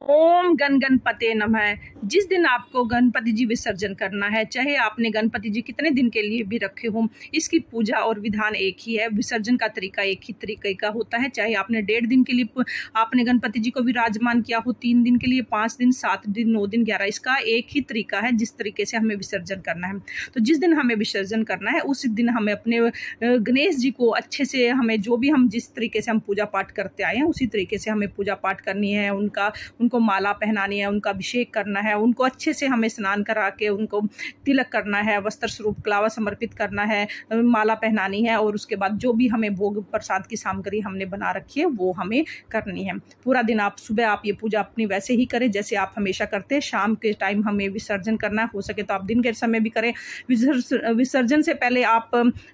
ओम गण गणपते नमः। जिस दिन आपको गणपति जी विसर्जन करना है, चाहे आपने गणपति जी कितने दिन के लिए भी रखे हों, इसकी पूजा और विधान एक ही है। विसर्जन का तरीका एक ही तरीके का होता है। चाहे आपने 1.5 दिन के लिए आपने गणपति जी को विराजमान किया हो, 3 दिन के लिए, 5 दिन, 7 दिन, 9 दिन, 11, इसका एक ही तरीका है जिस तरीके से हमें विसर्जन करना है। तो जिस दिन हमें विसर्जन करना है उस दिन हमें अपने गणेश जी को अच्छे से, हमें जो भी हम जिस तरीके से हम पूजा पाठ करते आए हैं उसी तरीके से हमें पूजा पाठ करनी है। उनको माला पहनानी है, उनका अभिषेक करना है, उनको अच्छे से हमें स्नान करा के उनको तिलक करना है, वस्त्र स्वरूप कलावा समर्पित करना है, माला पहनानी है और उसके बाद जो भी हमें भोग प्रसाद की सामग्री हमने बना रखी है वो हमें करनी है। पूरा दिन सुबह आप ये पूजा अपनी वैसे ही करें जैसे आप हमेशा करते हैं। शाम के टाइम हमें विसर्जन करना है, हो सके तो आप दिन के समय भी करें। विसर्जन से पहले आप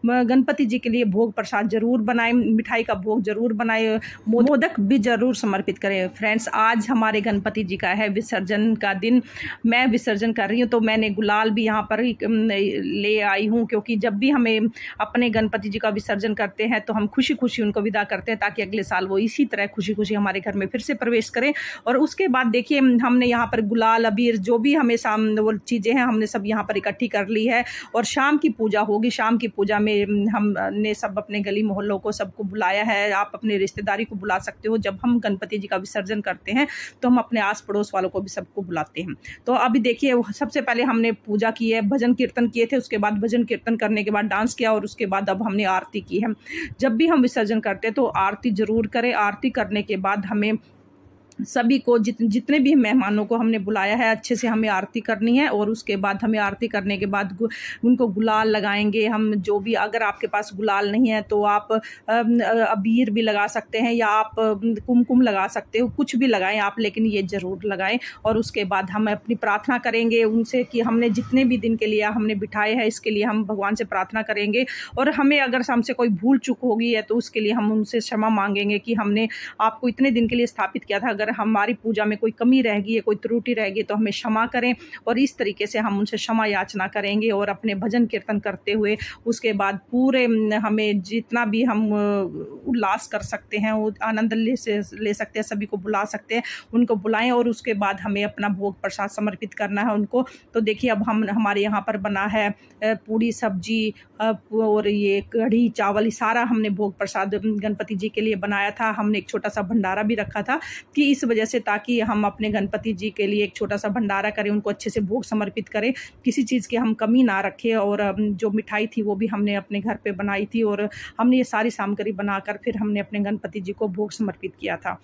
गणपति जी के लिए भोग प्रसाद जरूर बनाएं, मिठाई का भोग जरूर बनाएं, मोदक भी जरूर समर्पित करें। फ्रेंड्स, आज हमारे गणपति जी का है विसर्जन का दिन। मैं विसर्जन कर रही हूँ तो मैंने गुलाल भी यहाँ पर ले आई हूँ, क्योंकि जब भी हमें अपने गणपति जी का विसर्जन करते हैं तो हम खुशी खुशी उनको विदा करते हैं, ताकि अगले साल वो इसी तरह खुशी खुशी हमारे घर में फिर से प्रवेश करें। और उसके बाद देखिए, हमने यहाँ पर गुलाल, अबीर, जो भी हमें वो चीज़ें हैं हमने सब यहाँ पर इकट्ठी कर ली है। और शाम की पूजा होगी। शाम की पूजा में हमने सब अपने गली मोहल्लों को सबको बुलाया है। आप अपने रिश्तेदारी को बुला सकते हो। जब हम गणपति जी का विसर्जन करते हैं तो हम अपने आस पड़ोस वालों को भी सबको बुलाते हैं। तो अभी देखिए, सबसे पहले हमने पूजा की है, भजन कीर्तन किए थे, उसके बाद भजन कीर्तन करने के बाद डांस किया और उसके बाद अब हमने आरती की है। जब भी हम विसर्जन करते हैं तो आरती जरूर करें। आरती करने के बाद हमें सभी को, जितने भी मेहमानों को हमने बुलाया है, अच्छे से हमें आरती करनी है। और उसके बाद हमें आरती करने के बाद उनको गुलाल लगाएंगे हम। जो भी, अगर आपके पास गुलाल नहीं है तो आप अबीर भी लगा सकते हैं या आप कुमकुम लगा सकते हो, कुछ भी लगाएं आप, लेकिन ये ज़रूर लगाएं। और उसके बाद हम अपनी प्रार्थना करेंगे उनसे कि हमने जितने भी दिन के लिए हमने बिठाए हैं इसके लिए हम भगवान से प्रार्थना करेंगे। और हमें अगर हमसे कोई भूल चूक होगी है तो उसके लिए हम उनसे क्षमा मांगेंगे कि हमने आपको इतने दिन के लिए स्थापित किया था, अगर हमारी पूजा में कोई कमी रह गई है, कोई त्रुटि रह गई तो हमें क्षमा करें। और इस तरीके से हम उनसे क्षमा याचना करेंगे और अपने भजन कीर्तन करते हुए उसके बाद पूरे हमें जितना भी हम उल्लास कर सकते हैं, वो आनंद ले सकते हैं, सभी को बुला सकते हैं, उनको बुलाएं। और उसके बाद हमें अपना भोग प्रसाद समर्पित करना है उनको। तो देखिए, अब हमारे यहाँ पर बना है पूड़ी सब्जी और ये कढ़ी चावल, सारा हमने भोग प्रसाद गणपति जी के लिए बनाया था। हमने एक छोटा सा भंडारा भी रखा था कि इस वजह से, ताकि हम अपने गणपति जी के लिए एक छोटा सा भंडारा करें, उनको अच्छे से भोग समर्पित करें, किसी चीज़ की हम कमी ना रखें। और जो मिठाई थी वो भी हमने अपने घर पे बनाई थी और हमने ये सारी सामग्री बनाकर फिर हमने अपने गणपति जी को भोग समर्पित किया था।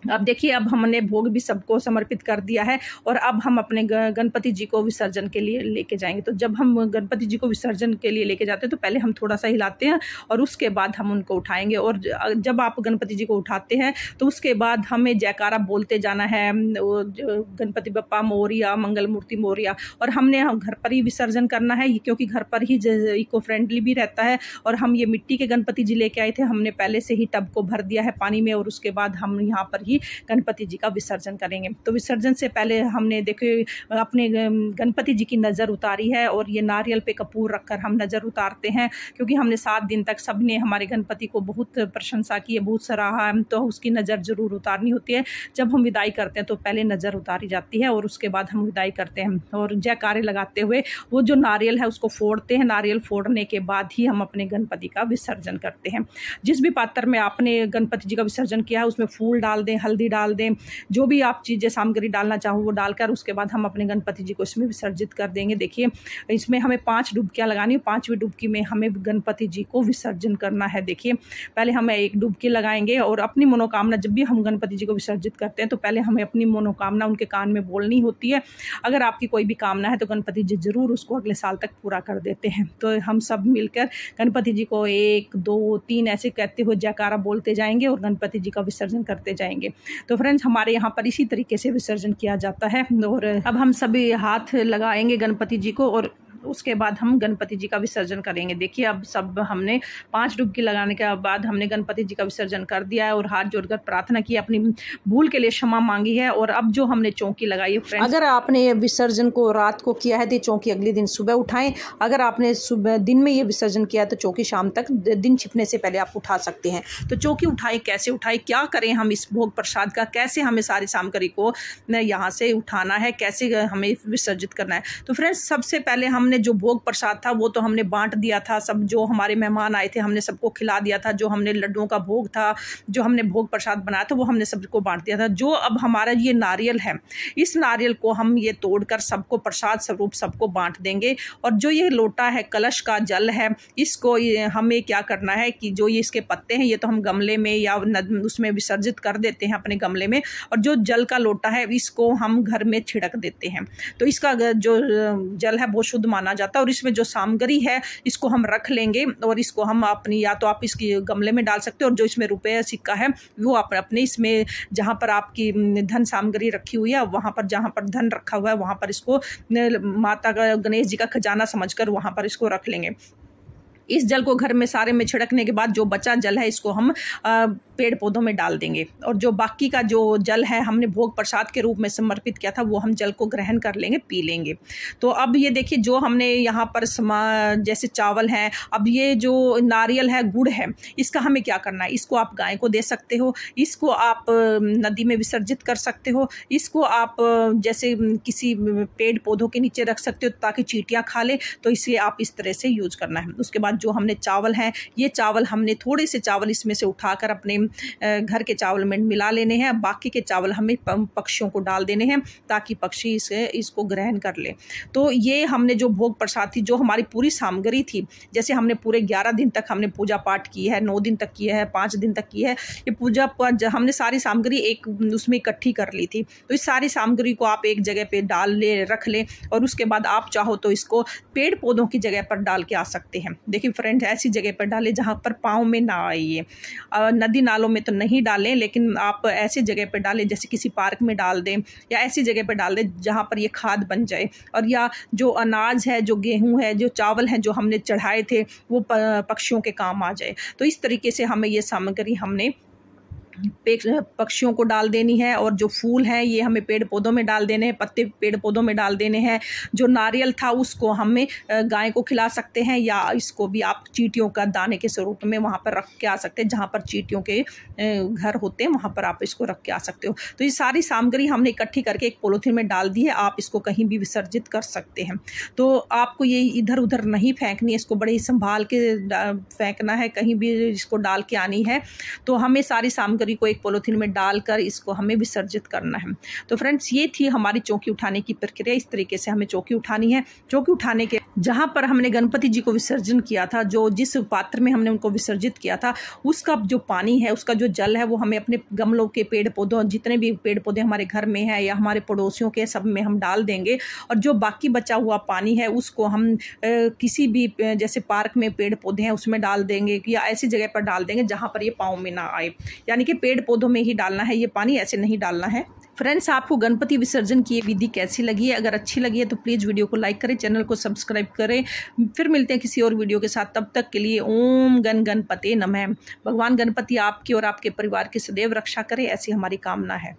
अब देखिए, अब हमने भोग भी सबको समर्पित कर दिया है और अब हम अपने गणपति जी को विसर्जन के लिए लेके जाएंगे। तो जब हम गणपति जी को विसर्जन के लिए लेके जाते हैं तो पहले हम थोड़ा सा हिलाते हैं और उसके बाद हम उनको उठाएंगे। और जब आप गणपति जी को उठाते हैं तो उसके बाद हमें जयकारा बोलते जाना है, गणपति बप्पा मोरिया, मंगल मूर्ति मोरिया। और हमने घर पर ही विसर्जन करना है, क्योंकि घर पर ही इको फ्रेंडली भी रहता है। और हम ये मिट्टी के गणपति जी लेके आए थे, हमने पहले से ही टब को भर दिया है पानी में और उसके बाद हम यहाँ पर गणपति जी का विसर्जन करेंगे। तो विसर्जन से पहले हमने देखिए अपने गणपति जी की नज़र उतारी है और ये नारियल पे कपूर रखकर हम नज़र उतारते हैं, क्योंकि हमने 7 दिन तक सबने हमारे गणपति को बहुत प्रशंसा की है, बहुत सराहा है, तो उसकी नज़र जरूर उतारनी होती है। जब हम विदाई करते हैं तो पहले नज़र उतारी जाती है और उसके बाद हम विदाई करते हैं और जयकारे लगाते हुए वो जो नारियल है उसको फोड़ते हैं। नारियल फोड़ने के बाद ही हम अपने गणपति का विसर्जन करते हैं। जिस भी पात्र में आपने गणपति जी का विसर्जन किया है उसमें फूल डाल दें, हल्दी डाल दें, जो भी आप चीज़ें सामग्री डालना चाहो वो डालकर उसके बाद हम अपने गणपति जी को इसमें विसर्जित कर देंगे। देखिए, इसमें हमें 5 डुबकियां लगानी है। 5वीं डुबकी में हमें गणपति जी को विसर्जन करना है। देखिए, पहले हमें 1 डुबकी लगाएंगे और अपनी मनोकामना, जब भी हम गणपति जी को विसर्जित करते हैं तो पहले हमें अपनी मनोकामना उनके कान में बोलनी होती है। अगर आपकी कोई भी कामना है तो गणपति जी जरूर उसको अगले साल तक पूरा कर देते हैं। तो हम सब मिलकर गणपति जी को 1 2 3 ऐसे कहते हुए जयकारा बोलते जाएंगे और गणपति जी का विसर्जन करते जाएंगे। तो फ्रेंड्स, हमारे यहाँ पर इसी तरीके से विसर्जन किया जाता है। और अब हम सभी हाथ लगाएंगे गणपति जी को और उसके बाद हम गणपति जी का विसर्जन करेंगे। देखिए अब सब हमने 5 डुबकी लगाने के बाद हमने गणपति जी का विसर्जन कर दिया है और हाथ जोड़कर प्रार्थना की, अपनी भूल के लिए क्षमा मांगी है। और अब जो हमने चौकी लगाई है फ्रेंड्स, अगर आपने विसर्जन को रात को किया है तो चौकी अगले दिन सुबह उठाएं। अगर आपने सुबह दिन में ये विसर्जन किया है तो चौकी शाम तक, दिन छिपने से पहले आप उठा सकते हैं। तो चौकी उठाएं, कैसे उठाएं, क्या करें हम इस भोग प्रसाद का, कैसे हमें सारी सामग्री को यहाँ से उठाना है, कैसे हमें विसर्जित करना है। तो फ्रेंड्स सबसे पहले हमने जो भोग प्रसाद था वो तो हमने बांट दिया था, सब जो हमारे मेहमान आए थे हमने सबको खिला दिया था। जो हमने लड्डुओं का भोग था, जो हमने भोग प्रसाद बनाया था वो हमने सबको बांट दिया था। जो अब हमारा ये नारियल है, इस नारियल को हम ये तोड़कर सबको प्रसाद स्वरूप सबको बांट देंगे। और जो ये लोटा है, कलश का जल है, इसको हमें क्या करना है कि जो ये इसके पत्ते हैं ये तो हम गमले में या उसमें विसर्जित कर देते हैं अपने गमले में, और जो जल का लोटा है इसको हम घर में छिड़क देते हैं। तो इसका जो जल है वो शुद्ध माना जाता है। और इसमें जो सामग्री है इसको हम रख लेंगे और इसको हम अपनी, या तो आप इसकी गमले में डाल सकते हो, और जो इसमें रुपये सिक्का है वो आप अपने इसमें जहाँ पर आपकी धन सामग्री रखी हुई है वहाँ पर, जहाँ पर धन रखा हुआ है वहाँ पर इसको माता का, गणेश जी का खजाना समझकर वहाँ पर इसको रख लेंगे। इस जल को घर में सारे में छिड़कने के बाद जो बचा जल है इसको हम पेड़ पौधों में डाल देंगे। और जो बाकी का जो जल है हमने भोग प्रसाद के रूप में समर्पित किया था वो हम जल को ग्रहण कर लेंगे, पी लेंगे। तो अब ये देखिए जो हमने यहाँ पर जैसे चावल है, अब ये जो नारियल है, गुड़ है, इसका हमें क्या करना है, इसको आप गाय को दे सकते हो, इसको आप नदी में विसर्जित कर सकते हो, इसको आप जैसे किसी पेड़ पौधों के नीचे रख सकते हो ताकि चींटियाँ खा ले। तो इसे आप इस तरह से यूज करना है। उसके बाद जो हमने चावल हैं, ये चावल हमने थोड़े से चावल इसमें से उठाकर अपने घर के चावल में मिला लेने हैं। बाकी के चावल हमें पक्षियों को डाल देने हैं ताकि पक्षी इसको ग्रहण कर ले। तो ये हमने जो भोग प्रसाद थी, जो हमारी पूरी सामग्री थी, जैसे हमने पूरे 11 दिन तक हमने पूजा पाठ की है, 9 दिन तक किया है, 5 दिन तक की है, ये पूजा हमने सारी सामग्री एक उसमें इकट्ठी कर ली थी। तो इस सारी सामग्री को आप एक जगह पे रख ले और उसके बाद आप चाहो तो इसको पेड़ पौधों की जगह पर डाल के आ सकते हैं। देखिए फ्रेंड, ऐसी जगह पर डालें जहाँ पर पाँव में ना आए। ये नदी नालों में तो नहीं डालें, लेकिन आप ऐसी जगह पर डालें जैसे किसी पार्क में डाल दें या ऐसी जगह पर डाल दें जहाँ पर ये खाद बन जाए। और या जो अनाज है, जो गेहूँ है, जो चावल है जो हमने चढ़ाए थे वो पक्षियों के काम आ जाए। तो इस तरीके से हमें ये सामग्री हमने पक्षियों को डाल देनी है। और जो फूल हैं ये हमें पेड़ पौधों में डाल देने हैं, पत्ते पेड़ पौधों में डाल देने हैं। जो नारियल था उसको हमें गाय को खिला सकते हैं, या इसको भी आप चींटियों का दाने के स्वरूप में वहाँ पर रख के आ सकते हैं। जहाँ पर चींटियों के घर होते हैं वहाँ पर आप इसको रख के आ सकते हो। तो ये सारी सामग्री हमने इकट्ठी करके एक पॉलीथीन में डाल दी है। आप इसको कहीं भी विसर्जित कर सकते हैं। तो आपको ये इधर उधर नहीं फेंकनी है, इसको बड़े ही संभाल के फेंकना है, कहीं भी इसको डाल के आनी है। तो हमें सारी सामग्री को एक पॉलीथीन में डालकर इसको हमें विसर्जित करना है। तो फ्रेंड्स, ये थी हमारी चौकी उठाने की प्रक्रिया। इस तरीके से हमें चौकी उठानी है। चौकी उठाने के जहां पर हमने गणपति जी को विसर्जन किया था, जो जिस पात्र में हमने उनको विसर्जित किया था, उसका जो पानी है, उसका जो जल है, वो हमें अपने गमलों के पेड़ पौधों, जितने भी पेड़ पौधे हमारे घर में है या हमारे पड़ोसियों के, सब में हम डाल देंगे। और जो बाकी बचा हुआ पानी है उसको हम किसी भी जैसे पार्क में पेड़ पौधे हैं उसमें डाल देंगे, या ऐसी जगह पर डाल देंगे जहां पर ये पाँव में ना आए। यानी कि पेड़ पौधों में ही डालना है ये पानी, ऐसे नहीं डालना है। फ्रेंड्स, आपको गणपति विसर्जन की ये विधि कैसी लगी है? अगर अच्छी लगी है तो प्लीज़ वीडियो को लाइक करें, चैनल को सब्सक्राइब करें। फिर मिलते हैं किसी और वीडियो के साथ। तब तक के लिए ओम गणपते नमः। भगवान गणपति आपकी और आपके परिवार की सदैव रक्षा करें, ऐसी हमारी कामना है।